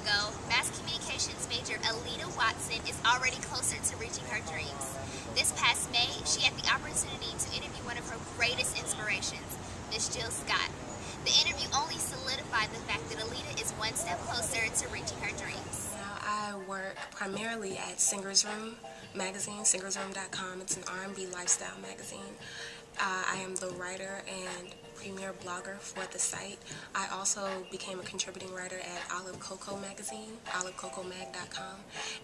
ago, mass communications major Aleta is already closer to reaching her dreams. This past May, she had the opportunity to interview one of her greatest inspirations, Miss Jill Scott. The interview only solidified the fact that Aleta is one step closer to reaching her dreams. Now, I work primarily at Singer's Room magazine, singersroom.com. It's an R&B lifestyle magazine. I am the writer and premier blogger for the site. I also became a contributing writer at Olive Coco magazine, olivecocomag.com,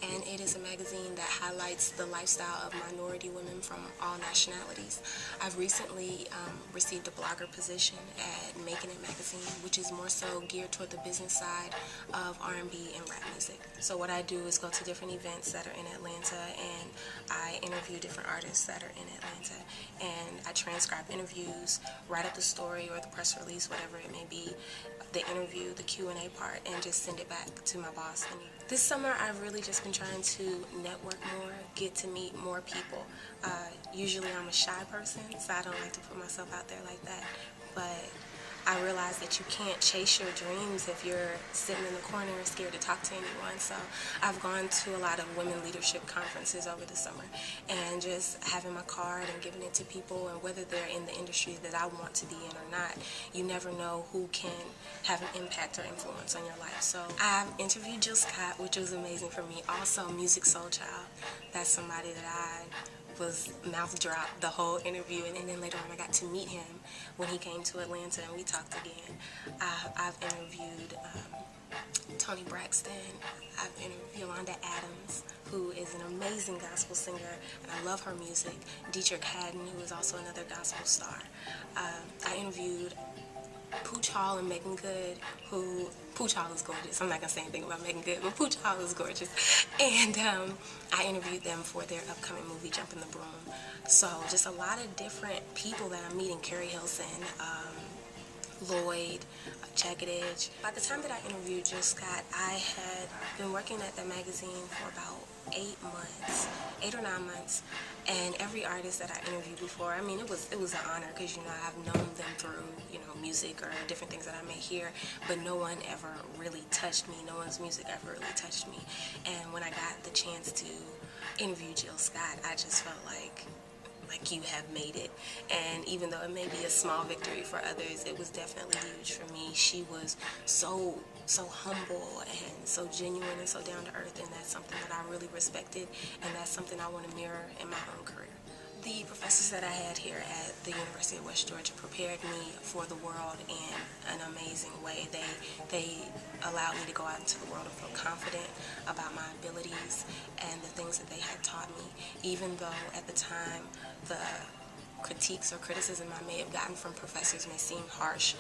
and it is a magazine that highlights the lifestyle of minority women from all nationalities. I've recently received a blogger position at Making It magazine, which is more so geared toward the business side of R&B and rap music. So what I do is go to different events that are in Atlanta, and I interview different artists that are in Atlanta, and I transcribe interviews, write up the story or the press release, whatever it may be, the interview, the Q&A part, and just send it back to my boss. And this summer I've really just been trying to network more, get to meet more people. Usually I'm a shy person, so I don't like to put myself out there like that, but I realize that you can't chase your dreams if you're sitting in the corner and scared to talk to anyone. So I've gone to a lot of women leadership conferences over the summer and just having my card and giving it to people, and whether they're in the industry that I want to be in or not, you never know who can have an impact or influence on your life. So I've interviewed Jill Scott, which was amazing for me. Also, Music Soul Child. That's somebody that I was mouth dropped the whole interview, and then later on I got to meet him when he came to Atlanta and we talked again. I've interviewed Tony Braxton. I've interviewed Yolanda Adams, who is an amazing gospel singer, and I love her music. Dietrich Haddon, who is also another gospel star. I interviewed Pooch Hall and Megan Good, who, Pooch Hall is gorgeous. I'm not going to say anything about Megan Good, but Pooch Hall is gorgeous. And I interviewed them for their upcoming movie, Jump in the Broom. So just a lot of different people that I'm meeting, Carrie Hilson, Lloyd, Jagged Edge. By the time that I interviewed Jill Scott, I had been working at the magazine for about 8 or 9 months, and every artist that I interviewed before, I mean, it was an honor, because I've known them through music or different things that I may hear, but no one ever really touched me. No one's music ever really touched me. And when I got the chance to interview Jill Scott, I just felt like you have made it. And even though it may be a small victory for others, it was definitely huge for me. She was so humble and so genuine and so down to earth, and that's something that I really respected, and that's something I want to mirror in my own career. The professors that I had here at the University of West Georgia prepared me for the world in an amazing way. They allowed me to go out into the world and feel confident about my abilities and the things that they had taught me, even though at the time the critiques or criticism I may have gotten from professors may seem harsh.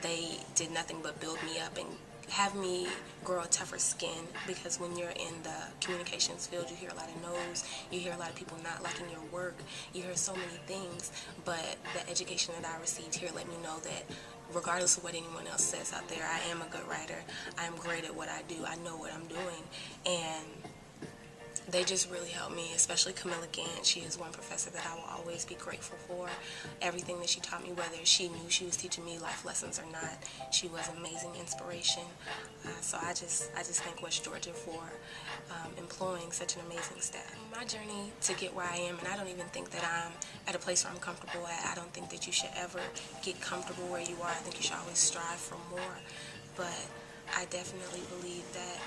They did nothing but build me up and have me grow a tougher skin, because when you're in the communications field, you hear a lot of no's, you hear a lot of people not liking your work, you hear so many things, but the education that I received here let me know that regardless of what anyone else says out there, I am a good writer, I'm great at what I do, I know what I'm doing, and they just really helped me, especially Camilla Gant. She is one professor that I will always be grateful for. Everything that she taught me, whether she knew she was teaching me life lessons or not, she was amazing inspiration. So I just thank West Georgia for employing such an amazing staff. My journey to get where I am, and I don't even think that I'm at a place where I'm comfortable at. I don't think that you should ever get comfortable where you are. I think you should always strive for more. But I definitely believe that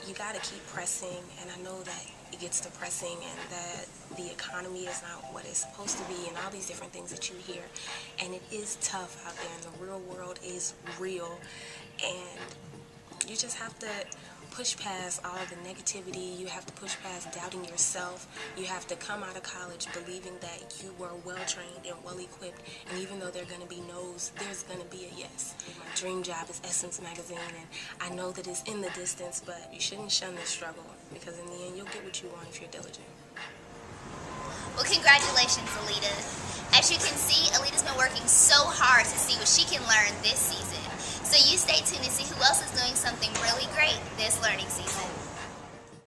you got to keep pressing, and I know that it gets depressing and that the economy is not what it's supposed to be and all these different things that you hear, and it is tough out there, and the real world is real, and you just have to push past all the negativity. You have to push past doubting yourself. You have to come out of college believing that you were well-trained and well-equipped, and even though there are going to be no's, there's going to be a yes. My dream job is Essence Magazine, and I know that it's in the distance, but you shouldn't shun this struggle, because in the end, you'll get what you want if you're diligent. Well, congratulations, Aleta. As you can see, Aleta's been working so hard to see what she can learn this season. So you stay tuned to see who else is doing something really great this learning season.